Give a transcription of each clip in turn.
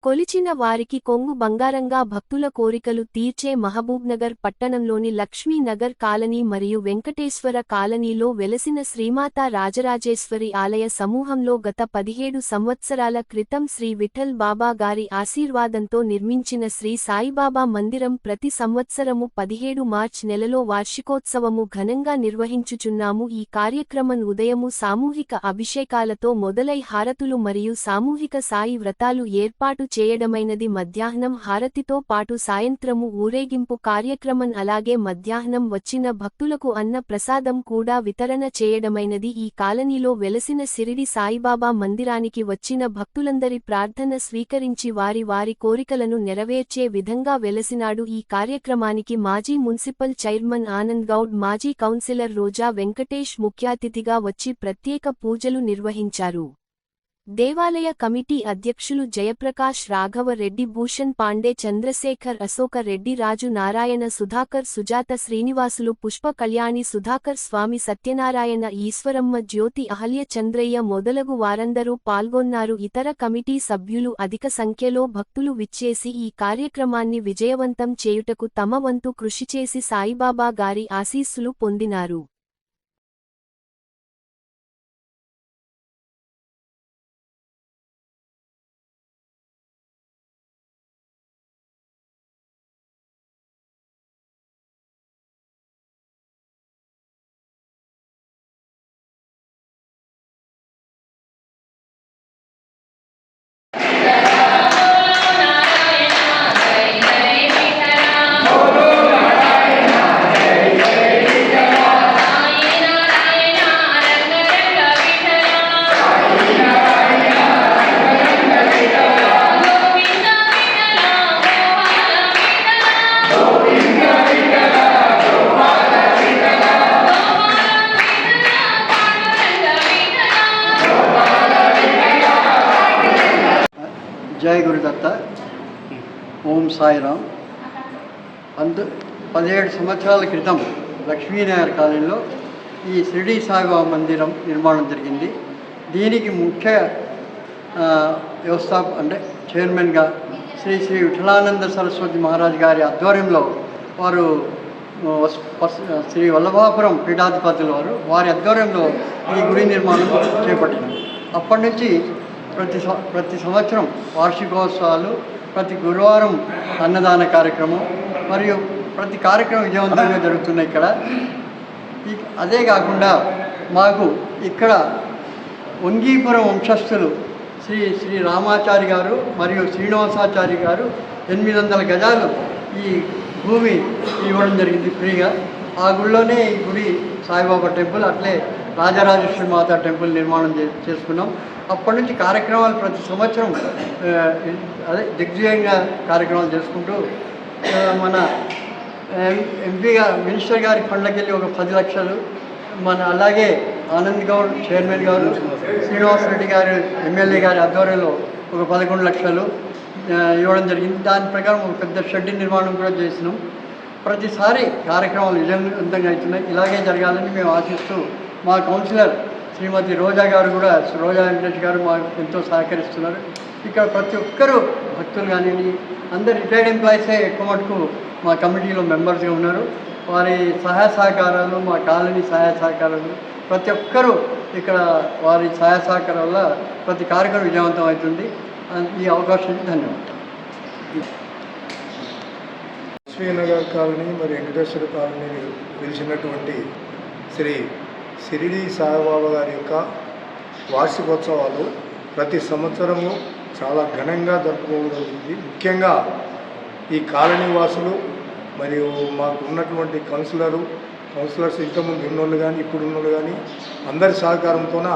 కొలిచిన వారికి కొంగు బంగారంగా భక్తుల కోరికలు తీర్చే మహబూబ్నగర్ పట్టణంలోని లక్ష్మీనగర్ కాలనీ మరియు వెంకటేశ్వర కాలనీలో వెలసిన శ్రీమాతా రాజరాజేశ్వరి ఆలయ సమూహంలో గత 17 సంవత్సరాల క్రితం శ్రీ విఠల్ బాబా గారి ఆశీర్వాదంతో నిర్మించిన శ్రీ సాయిబాబా మందిరం ప్రతి సంవత్సరము 17 మార్చ్ నెలలో వార్షికోత్సవము ఘనంగా నిర్వహించుచున్నాము. ఈ కార్యక్రమం ఉదయము సామూహిక అభిషేకాలతో మొదలై హారతులు మరియు సామూహిక సాయి వ్రతాలు ఏర్పాటు చేయడమైనది. మధ్యాహ్నం హారతితో పాటు సాయంత్రము ఊరేగింపు కార్యక్రమం అలాగే మధ్యాహ్నం వచ్చిన భక్తులకు అన్న ప్రసాదం కూడా వితరణ చేయడమైనది. ఈ కాలనీలో వెలసిన సిరిడి సాయిబాబా మందిరానికి వచ్చిన భక్తులందరి ప్రార్థన స్వీకరించి వారి కోరికలను నెరవేర్చే విధంగా వెలసినాడు. ఈ కార్యక్రమానికి మాజీ మున్సిపల్ చైర్మన్ ఆనంద్ గౌడ్, మాజీ కౌన్సిలర్ రోజా వెంకటేష్ ముఖ్యాతిథిగా వచ్చి ప్రత్యేక పూజలు నిర్వహించారు. దేవాలయ కమిటీ అధ్యక్షులు జయప్రకాష్, రాఘవ రెడ్డి, భూషణ్ పాండే, చంద్రశేఖర్, అశోక రెడ్డి, రాజు నారాయణ, సుధాకర్, సుజాత, శ్రీనివాసులు, పుష్ప కళ్యాణి, సుధాకర్ స్వామి, సత్యనారాయణ, ఈశ్వరమ్మ, జ్యోతి, అహల్య, చంద్రయ్య మొదలగు వారందరూ పాల్గొన్నారు. ఇతర కమిటీ సభ్యులు అధిక సంఖ్యలో భక్తులు విచ్చేసి ఈ కార్యక్రమాన్ని విజయవంతం చేయుటకు తమ వంతు కృషి చేసి సాయిబాబా గారి ఆశీస్సులు పొందినారు. జై గురుదత్త. ఓం సాయిరామ్. 17 సంవత్సరాల క్రితం లక్ష్మీనగర్ కాలనీలో ఈ షిరిడి సాయిబాబా మందిరం నిర్మాణం జరిగింది. దీనికి ముఖ్య చైర్మన్గా శ్రీ విఠలానంద సరస్వతి మహారాజ్ గారి ఆధ్వర్యంలో వారు శ్రీ వల్లభాపురం పీఠాధిపతులు వారి ఆధ్వర్యంలో ఈ గుడి నిర్మాణం చేపట్టింది. అప్పటి నుంచి ప్రతి సంవత్సరం వార్షికోత్సవాలు, ప్రతి గురువారం అన్నదాన కార్యక్రమం మరియు ప్రతి కార్యక్రమం విజయవంతంగా జరుగుతున్నాయి ఇక్కడ. అదే కాకుండా మాకు ఇక్కడ వంగీపురం వంశస్థులు శ్రీ రామాచారి గారు మరియు శ్రీనివాసాచారి గారు 800 గజాలు ఈ భూమి ఇవ్వడం జరిగింది ఫ్రీగా. ఆ గుడిలోనే ఈ గుడి సాయిబాబా టెంపుల్, అట్లే రాజరాజేశ్వరి మాత టెంపుల్ నిర్మాణం చేసుకున్నాం. అప్పటి నుంచి కార్యక్రమాలు ప్రతి సంవత్సరం దిగ్విజయంగా కార్యక్రమాలు చేసుకుంటూ మన మినిస్టర్ గారి ఫండ్లకి వెళ్ళి ఒక 10 లక్షలు, అలాగే ఆనంద్ గౌడ్ చైర్మన్ గారు, శ్రీనివాసరెడ్డి గారు ఎమ్మెల్యే గారి ఆధ్వర్యంలో ఒక 11 లక్షలు ఇవ్వడం జరిగింది. దాని ప్రకారం ఒక పెద్ద షెడ్ నిర్మాణం కూడా చేసినాం. ప్రతిసారి కార్యక్రమాలు విజయవంతంగా అవుతున్నాయి. ఇలాగే జరగాలని మేము ఆశిస్తూ మా కౌన్సిలర్ శ్రీమతి రోజా గారు కూడా, రోజా వెంకటేష్ గారు మాకు ఎంతో సహకరిస్తున్నారు. ఇక్కడ ప్రతి ఒక్కరూ భక్తులు కానివ్వండి, అందరు రిటైర్డ్ ఎంప్లాయీసే ఎక్కువ మటుకు మా కమిటీలో మెంబర్స్గా ఉన్నారు. వారి సహాయ సహకారాలు, మా కాలనీ సహాయ సహకారాలు, ప్రతి ఒక్కరూ ఇక్కడ వారి సహాయ సహకారం వల్ల ప్రతి కార్యక్రమం విజయవంతం అవుతుంది. ఈ అవకాశానికి ధన్యవాదాలు. లక్ష్మీనగర్ కాలనీ మరియు వెంకటేశ్వర కాలనీని పిలిచినటువంటి శ్రీ షిరిడి సాయిబాబా గారి యొక్క వార్షికోత్సవాలు ప్రతి సంవత్సరము చాలా ఘనంగా జరుపుకోగలుగుతుంది. ముఖ్యంగా ఈ కాలనీ వాసులు మరియు మాకు ఉన్నటువంటి కౌన్సిలర్స్ ఇంతకుముందు ఉన్నోళ్ళు కానీ ఇప్పుడు ఉన్నోళ్ళు కానీ అందరి సహకారంతోన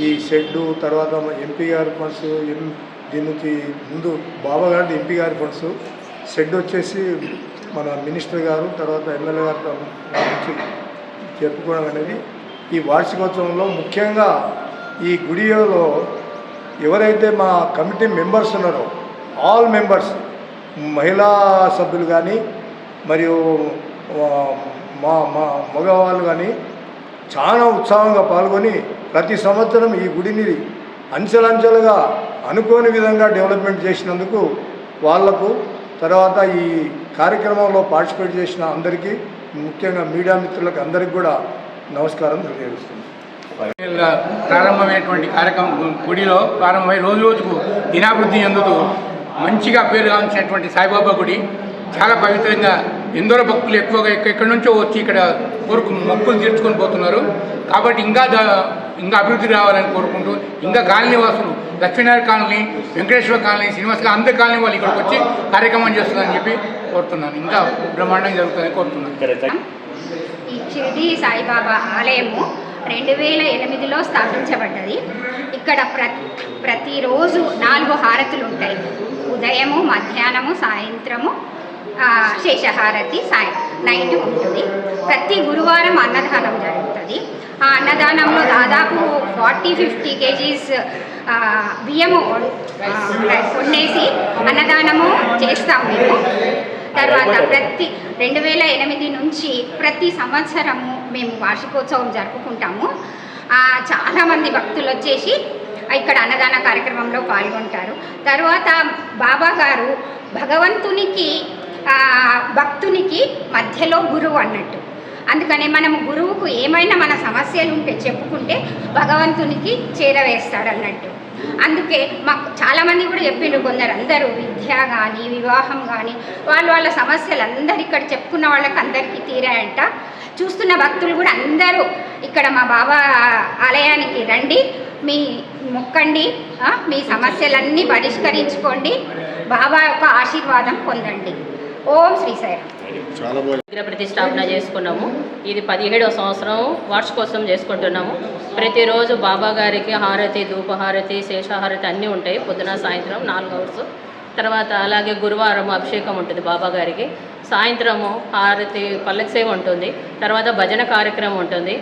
ఈ షెడ్డు, తర్వాత ఎంపీ గారి ఫండ్స్, దీని నుంచి ముందు బాబా గారి ఎంపీ గారి ఫండ్స్, షెడ్ వచ్చేసి మన మినిస్టర్ గారు, తర్వాత ఎమ్మెల్యే గారి నుంచి చెప్పుకోవడం అనేది ఈ వార్షికోత్సవంలో ముఖ్యంగా ఈ గుడిలో ఎవరైతే మా కమిటీ మెంబర్స్ ఉన్నారో ఆల్ మెంబర్స్, మహిళా సభ్యులు కానీ మరియు మా మగవాళ్ళు కానీ చాలా ఉత్సాహంగా పాల్గొని ప్రతి సంవత్సరం ఈ గుడిని అంచెలంచెలుగా అనుకోని విధంగా డెవలప్మెంట్ చేసినందుకు వాళ్లకు, తర్వాత ఈ కార్యక్రమంలో పార్టిసిపేట్ చేసిన అందరికీ, ముఖ్యంగా మీడియా మిత్రులకు అందరికీ కూడా నమస్కారం తెలియజేస్తున్నాను. ప్రారంభమైనటువంటి కార్యక్రమం గుడిలో ప్రారంభమై రోజు రోజుకు దినాభివృద్ధి చెందుతూ మంచిగా పేరుగాంచినటువంటి సాయిబాబా గుడి చాలా పవిత్రంగా ఎందరో భక్తులు ఎక్కువగా ఎక్కడి నుంచో వచ్చి ఇక్కడ మొక్కులు తీర్చుకొని పోతున్నారు. కాబట్టి ఇంకా అభివృద్ధి రావాలని కోరుకుంటూ, ఇంకా కాలనీ వాసులు లక్ష్మీనారాయణ కాలనీ, వెంకటేశ్వర కాలనీ, శ్రీనివాస అందరి కాలనీ వాళ్ళు ఇక్కడికి వచ్చి కార్యక్రమం చేస్తుందని చెప్పి కోరుతున్నాను. ఇంకా బ్రహ్మాండంగా జరుగుతుందని కోరుతున్నాను. ఈ షిరిడి సాయిబాబా ఆలయము 2008లో స్థాపించబడ్డది. ఇక్కడ ప్రతిరోజు 4 హారతులు ఉంటాయి. ఉదయము, మధ్యాహ్నము, సాయంత్రము శేషహారతి నైట్ ఉంటుంది. ప్రతి గురువారం అన్నదానం జరుగుతుంది. ఆ అన్నదానంలో దాదాపు 40-50 kgs బియ్యము వండేసి అన్నదానము చేస్తాం మేము. తర్వాత 2008 నుంచి ప్రతి సంవత్సరము మేము వార్షికోత్సవం జరుపుకుంటాము. చాలామంది భక్తులు వచ్చేసి ఇక్కడ అన్నదాన కార్యక్రమంలో పాల్గొంటారు. తర్వాత బాబా గారు భగవంతునికి భక్తునికి మధ్యలో గురువు అన్నట్టు. అందుకనే మనము గురువుకు ఏమైనా మన సమస్యలు ఉంటే చెప్పుకుంటే భగవంతునికి చేరవేస్తాడన్నట్టు. అందుకే మాకు చాలామంది కూడా చెప్పిండ్రు, అందరూ విద్య కానీ వివాహం కానీ వాళ్ళ సమస్యలు అందరు ఇక్కడ చెప్పుకున్న వాళ్ళకి అందరికీ తీరాయంట. చూస్తున్న భక్తులు కూడా అందరూ ఇక్కడ మా బాబా ఆలయానికి రండి, మీ మొక్కండి, మీ సమస్యలన్నీ పరిష్కరించుకోండి, బాబా యొక్క ఆశీర్వాదం పొందండి. ఓం శ్రీ సాయిరామ్. విగ్రహ ప్రతిష్టాపన చేసుకున్నాము. ఇది 17వ సంవత్సరం వార్షికోత్సవం చేసుకుంటున్నాము. ప్రతిరోజు బాబా గారికి హారతి, ధూపహారతి, శేషహారతి అన్నీ ఉంటాయి. పొద్దున సాయంత్రం 4 hours. తర్వాత అలాగే గురువారం అభిషేకం ఉంటుంది బాబా గారికి. సాయంత్రము హారతి, పల్లకి సేవ ఉంటుంది. తర్వాత భజన కార్యక్రమం ఉంటుంది.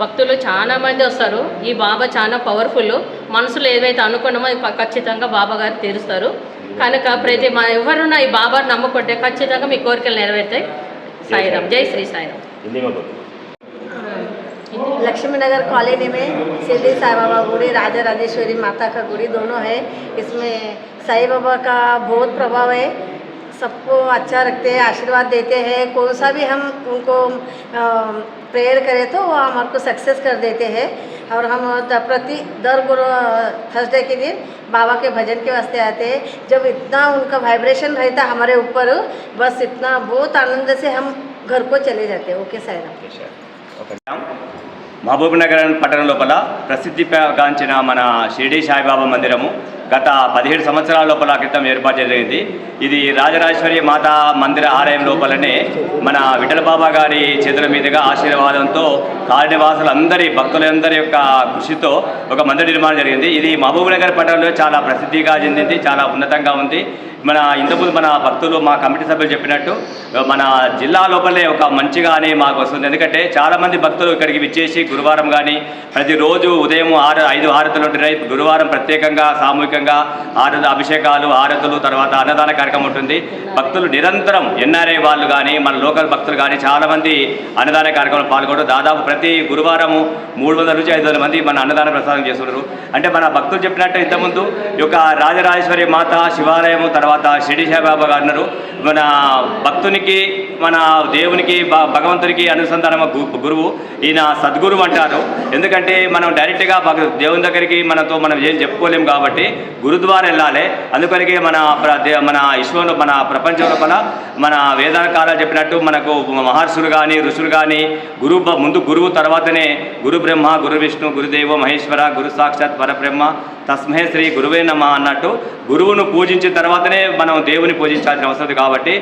భక్తులు చాలా మంది వస్తారు. ఈ బాబా చాలా పవర్ఫుల్. మనసులో ఏదైతే అనుకున్నామో ఖచ్చితంగా బాబా గారు తీరుస్తారు. కనుక ఎవరున్నా ఈ బాబాను నమ్ముకుంటే ఖచ్చితంగా మీ కోరికలు నెరవేరుతాయి. సాయిరామ్. జై శ్రీ సాయిరామ్. लक्ष्मी नगर कॉलोनी में शिरडी साई बाबा गुड़ी, राजा राजेश्वरी माता का गुड़ी दोनों है। इसमें साई बाबा का बहुत प्रभाव है। सबको अच्छा रखते हैं, आशीर्वाद देते हैं। कौन सा भी हम उनको प्रेयर करें तो वो हमारे को सक्सेस कर देते हैं। और हम प्रति दर गुरु थर्सडे के दिन बाबा के भजन के वास्ते आते हैं। जब इतना उनका वाइब्रेशन रहता है हमारे ऊपर, बस इतना बहुत आनंद से हम घर को चले जाते हैं। ओके साईराम. మహబూబ్నగర్ పట్టణం లోపల ప్రసిద్ధిగాంచిన మన షిరిడి సాయిబాబా మందిరము గత 17 సంవత్సరాల లోపల క్రితం ఏర్పాటు జరిగింది. ఇది రాజరాజేశ్వరి మాతా మందిర ఆలయం లోపలనే మన విఠల బాబా గారి చేతుల మీదుగా ఆశీర్వాదంతో కాలనివాసులందరి భక్తులందరి యొక్క కృషితో ఒక మందిర నిర్మాణం జరిగింది. ఇది మహబూబ్నగర్ పట్టణంలో చాలా ప్రసిద్ధిగా చెందింది, చాలా ఉన్నతంగా ఉంది. ఇంతకుముందు మన భక్తులు, మా కమిటీ సభ్యులు చెప్పినట్టు మన జిల్లా లోపలే ఒక మంచిగానే మాకు వస్తుంది. ఎందుకంటే చాలామంది భక్తులు ఇక్కడికి విచ్చేసి గురువారం కానీ ప్రతిరోజు ఉదయం 5 హారతులు ఉంటున్నాయి. గురువారం ప్రత్యేకంగా సామూహికంగా అభిషేకాలు, హారతులు, తర్వాత అన్నదాన కార్యక్రమం ఉంటుంది. భక్తులు నిరంతరం ఎన్ఆర్ఐ వాళ్ళు కానీ మన లోకల్ భక్తులు కానీ చాలామంది అన్నదాన కార్యక్రమంలో పాల్గొనడం. దాదాపు ప్రతి గురువారము 300 నుంచి 500 మంది మన అన్నదాన ప్రసాదం చేస్తున్నారు. అంటే మన భక్తులు చెప్పినట్టు ఇంతకుముందు ఈ యొక్క రాజరాజేశ్వరి మాత శివాలయము, తర్వాత షిరిడి సాయిబాబా గారు అన్నారు, మన భక్తునికి, మన దేవునికి, భగవంతునికి అనుసంధానం గురువు. ఈయన సద్గురువు అంటారు. ఎందుకంటే మనం డైరెక్ట్గా దేవుని దగ్గరికి మనం ఏం చెప్పుకోలేము కాబట్టి గురు ద్వారా వెళ్ళాలి. అందుకనికి మన విశ్వంలో, మన ప్రపంచం లోపల మన వేదాల కాలాలు చెప్పినట్టు మనకు మహర్షులు కానీ ఋషులు కానీ ముందు గురువు తర్వాతనే గురు బ్రహ్మ, గురు విష్ణు, గురుదేవో మహేశ్వర, గురు సాక్షాత్ పరబ్రహ్మ, తస్మై శ్రీ గురువే నమః అన్నట్టు గురువును పూజించిన తర్వాతనే మనం దేవుని పూజించాల్సిన అవసరం కాబట్టి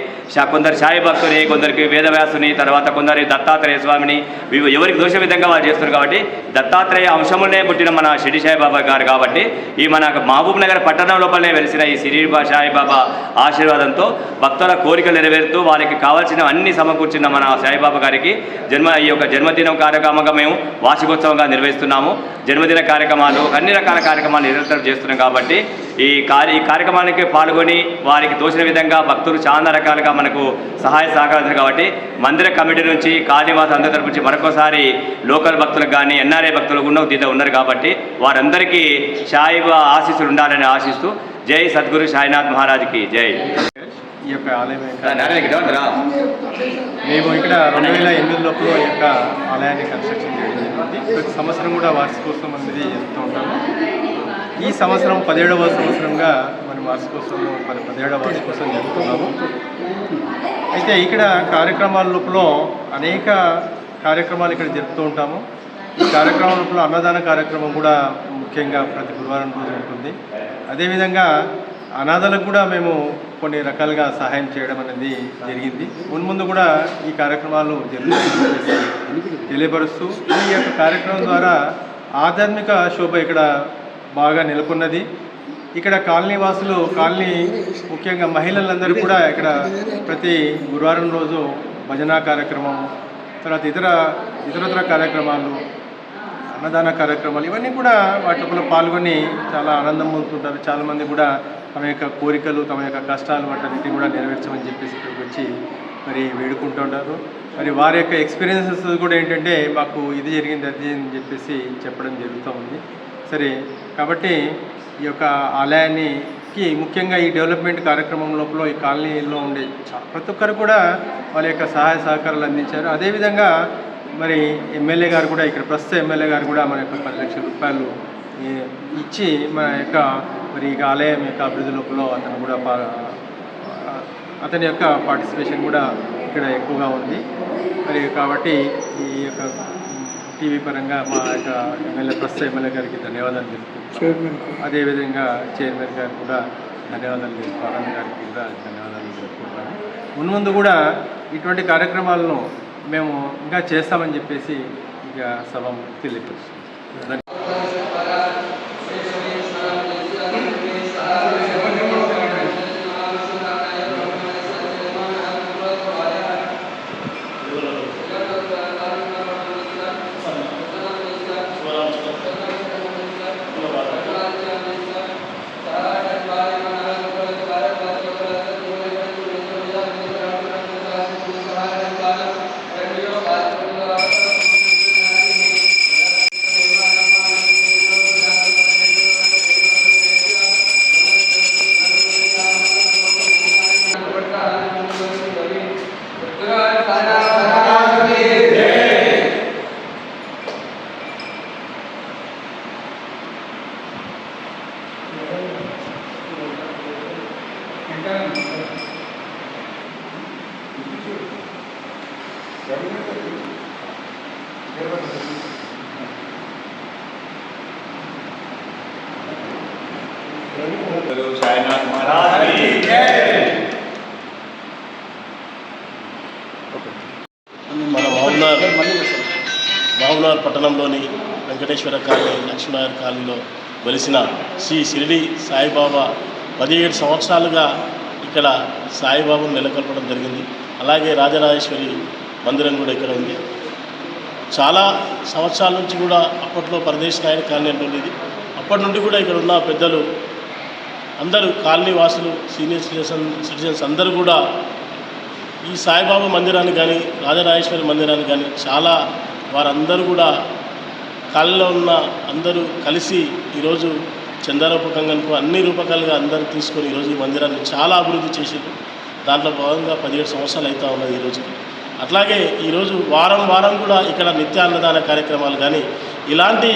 కొందరు సాయి భక్తుని, కొందరికి వేదవ్యాసుని, తర్వాత కొందరి దత్తాత్రేయ స్వామిని, ఎవరికి దోష విధంగా వాళ్ళు చేస్తున్నారు. కాబట్టి దత్తాత్రేయ అంశములనే పుట్టిన మన షిరిడి సాయిబాబా గారు కాబట్టి ఈ మన మహబూబ్ నగర్ పట్టణం లోపలనే వెలిసిన ఈ షిరిడి సాయిబాబా ఆశీర్వాదంతో భక్తుల కోరికలు నెరవేరుతూ వాళ్ళకి కావాల్సిన అన్ని సమకూర్చిన మన సాయిబాబా గారికి ఈ యొక్క జన్మదినం కార్యక్రమంగా మేము వార్షికోత్సవంగా నిర్వహిస్తున్నాము. జన్మదిన కార్యక్రమాలు, అన్ని రకాల కార్యక్రమాలు నిరంతరం చేస్తున్నాం కాబట్టి ఈ కార్యక్రమానికి పాల్గొని వారికి తోచిన విధంగా భక్తులు చాలా రకాలుగా మనకు సహాయ సహకారాలు కాబట్టి మందిర కమిటీ నుంచి కాలనీవాస అందరి తరపు నుంచి మరొకసారి లోకల్ భక్తులకు కానీ ఎన్ఆర్ఐ భక్తులు కూడా దీంట్లో ఉన్నారు కాబట్టి వారందరికీ సాయిబాబా ఆశీస్సులు ఉండాలని ఆశిస్తూ జై సద్గురు సాయినాథ్ మహారాజ్కి జై. ఈ యొక్క ఆలయం మేము ఇక్కడ 2008 లోపల ఈ యొక్క ఆలయాన్ని కన్స్ట్రక్షన్ చేయడం జరిగింది. ప్రతి సంవత్సరం కూడా వార్షికోత్సవం అనేది జరుపుతూ ఉంటాము. ఈ సంవత్సరం 17వ సంవత్సరంగా మనం వార్షికోత్సవం 17వ వార్షికోత్సవం జరుపుతున్నాము. అయితే ఇక్కడ కార్యక్రమాల లోపల అనేక కార్యక్రమాలు ఇక్కడ జరుపుతూ ఉంటాము. ఈ కార్యక్రమం లోపల అన్నదాన కార్యక్రమం కూడా ముఖ్యంగా ప్రతి గురువారం రోజు ఉంటుంది. అదేవిధంగా అనాథలకు కూడా మేము కొన్ని రకాలుగా సహాయం చేయడం అనేది జరిగింది. మున్ముందు కూడా ఈ కార్యక్రమాలు జరుగుతాయని తెలియపరుస్తూ ఈ యొక్క కార్యక్రమం ద్వారా ఆధ్యాత్మిక శోభ ఇక్కడ బాగా నెలకొన్నది. ఇక్కడ కాలనీ వాసులు ముఖ్యంగా మహిళలందరూ కూడా ఇక్కడ ప్రతి గురువారం రోజు భజన కార్యక్రమం, తర్వాత ఇతరత్ర కార్యక్రమాలు, అన్నదాన కార్యక్రమాలు ఇవన్నీ కూడా వాటిలో పాల్గొని చాలా ఆనందం పొందుతుంటారు. చాలామంది కూడా తమ యొక్క కోరికలు, తమ యొక్క కష్టాలు వాటన్నిటిని కూడా నెరవేర్చమని చెప్పేసి ఇక్కడికి వచ్చి మరి వేడుకుంటుంటారు. మరి వారి యొక్క ఎక్స్పీరియన్సెస్ కూడా ఏంటంటే మాకు ఇది జరిగింది అది అని చెప్పేసి చెప్పడం జరుగుతూ ఉంది. సరే, కాబట్టి ఈ యొక్క ఆలయానికి ముఖ్యంగా ఈ డెవలప్మెంట్ కార్యక్రమం లోపల ఈ కాలనీలో ఉండే ప్రతి ఒక్కరు కూడా వాళ్ళ యొక్క సహాయ సహకారాలు అందించారు. అదేవిధంగా మరి ఎమ్మెల్యే గారు కూడా ఇక్కడ ప్రస్తుత ఎమ్మెల్యే గారు కూడా మన యొక్క 10 లక్షల రూపాయలు ఇచ్చి మన యొక్క మరి ఈ ఆలయం యొక్క అభివృద్ధి లోపల అతను కూడా అతని యొక్క పార్టిసిపేషన్ కూడా ఇక్కడ ఎక్కువగా ఉంది. మరి కాబట్టి ఈ యొక్క టీవీ పరంగా మా యొక్క ప్రస్తుత ఎమ్మెల్యే గారికి ధన్యవాదాలు తెలుపుతున్నాను. అదేవిధంగా చైర్మన్ గారికి కూడా ధన్యవాదాలు తెలుపుతాను, గారికి కూడా ధన్యవాదాలు తెలుపుకుంటున్నాను. మున్ముందు కూడా ఇటువంటి కార్యక్రమాలను మేము ఇంకా చేస్తామని చెప్పేసి ఇక సభ తెలియపరుస్తున్నాం. మన మహబూబ్నగర్ పట్టణంలోని వెంకటేశ్వర కాలనీ, లక్ష్మీనగర్ కాలనీలో వెలిసిన శ్రీ షిరిడి సాయిబాబా 17 సంవత్సరాలుగా ఇక్కడ సాయిబాబాను నెలకొల్పడం జరిగింది. అలాగే రాజరాజేశ్వరి మందిరం కూడా ఇక్కడ ఉంది. చాలా సంవత్సరాల నుంచి కూడా అప్పట్లో పరదేశ్ నాయుడు కాలనీ అంటుంది. అప్పటి నుండి కూడా ఇక్కడ ఉన్న పెద్దలు అందరూ, కాలనీ వాసులు, సీనియర్ సిటిజన్స్ అందరూ కూడా ఈ సాయిబాబా మందిరాన్ని కానీ రాజరాజేశ్వరి మందిరాన్ని కానీ చాలా వారందరూ కూడా కాలనీలో ఉన్న అందరూ కలిసి ఈరోజు చందారూపకంగా అన్ని రూపకాలుగా అందరూ తీసుకొని ఈరోజు ఈ మందిరాన్ని చాలా అభివృద్ధి చేశారు. దాంట్లో భాగంగా 17 సంవత్సరాలు అవుతూ ఉన్నది ఈరోజు. అట్లాగే ఈరోజు వారం కూడా ఇక్కడ నిత్య అన్నదాన కార్యక్రమాలు కానీ ఇలాంటి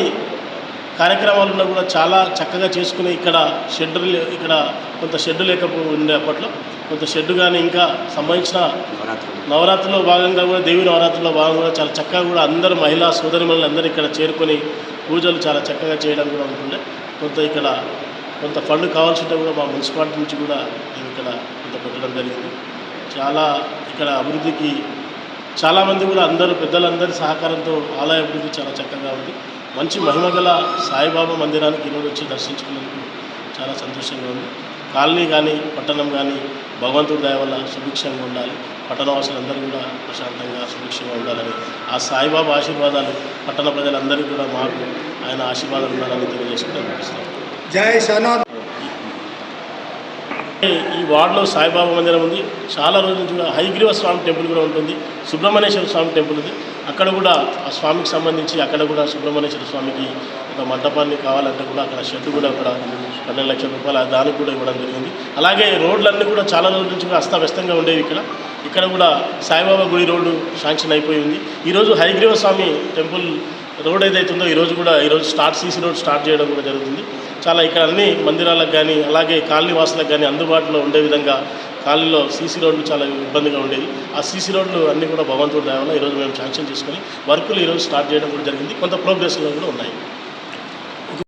కార్యక్రమాలను కూడా చాలా చక్కగా చేసుకుని ఇక్కడ ఇక్కడ కొంత షెడ్డు లేకపోయింది. అప్పట్లో కొంత షెడ్డు కానీ ఇంకా సంబంధించిన నవరాత్రిలో భాగంగా కూడా, దేవి నవరాత్రిలో భాగంగా కూడా చాలా చక్కగా కూడా అందరూ మహిళా సోదరిమణులు అందరూ ఇక్కడ చేరుకొని పూజలు చాలా చక్కగా చేయడం కూడా ఉంటుండే. కొంత ఫండ్ కావాల్సి ఉంటే కూడా మా మున్సిపాలిటీ నుంచి కూడా మేము ఇక్కడ కొంత పెట్టడం జరిగింది. చాలా ఇక్కడ అభివృద్ధికి చాలామంది కూడా అందరూ పెద్దలందరి సహకారంతో ఆలయ అభివృద్ధి చాలా చక్కగా ఉంది. మంచి మహిమగల సాయిబాబా మందిరానికి ఈరోజు వచ్చి దర్శించుకున్నందుకు చాలా సంతోషంగా ఉంది. కాలనీ కానీ పట్టణం కానీ భగవంతుడి దయ వల్ల సుభిక్షంగా ఉండాలి, పట్టణవాసులందరూ కూడా ప్రశాంతంగా సుభిక్షంగా ఉండాలని, ఆ సాయిబాబా ఆశీర్వాదాలు పట్టణ ప్రజలందరికీ కూడా మాకు ఆయన ఆశీర్వాదాలు ఉండాలని తెలియజేసుకుంటూ అనిపిస్తాం. జై సాయినాథ్. ఈ వార్డులో సాయిబాబా మందిరం ఉంది. చాలా రోజుల నుంచి కూడా హయగ్రీవ స్వామి టెంపుల్ కూడా ఉంటుంది. సుబ్రహ్మణ్యేశ్వర స్వామి టెంపుల్ ఉంది. అక్కడ కూడా ఆ స్వామికి సంబంధించి అక్కడ కూడా సుబ్రహ్మణ్యేశ్వర స్వామికి ఒక మంటపాన్ని కావాలంటే కూడా అక్కడ షెడ్ కూడా అక్కడ 12 లక్షల రూపాయలు దానికి కూడా ఇవ్వడం జరిగింది. అలాగే రోడ్లన్నీ కూడా చాలా రోజుల నుంచి కూడా అస్తవ్యస్తంగా ఉండేవి. ఇక్కడ కూడా సాయిబాబా గుడి రోడ్డు శాంక్షన్ అయిపోయి ఉంది. ఈరోజు హయగ్రీవ స్వామి టెంపుల్ రోడ్ ఏదైతుందో ఈరోజు సీసీ రోడ్ స్టార్ట్ చేయడం కూడా జరుగుతుంది. చాలా ఇక్కడ అన్ని మందిరాలకు కానీ అలాగే కాలనీ వాసులకు కానీ అందుబాటులో ఉండే విధంగా కాలనీలో సీసీ రోడ్లు చాలా ఇబ్బందిగా ఉండేవి. ఆ సీసీ రోడ్లు అన్నీ కూడా భగవంతుడి దయ వల్ల ఈరోజు మేము శాంక్షన్ చేసుకొని వర్కులు ఈరోజు స్టార్ట్ చేయడం కూడా జరిగింది. కొంత ప్రోగ్రెస్లో కూడా ఉన్నాయి.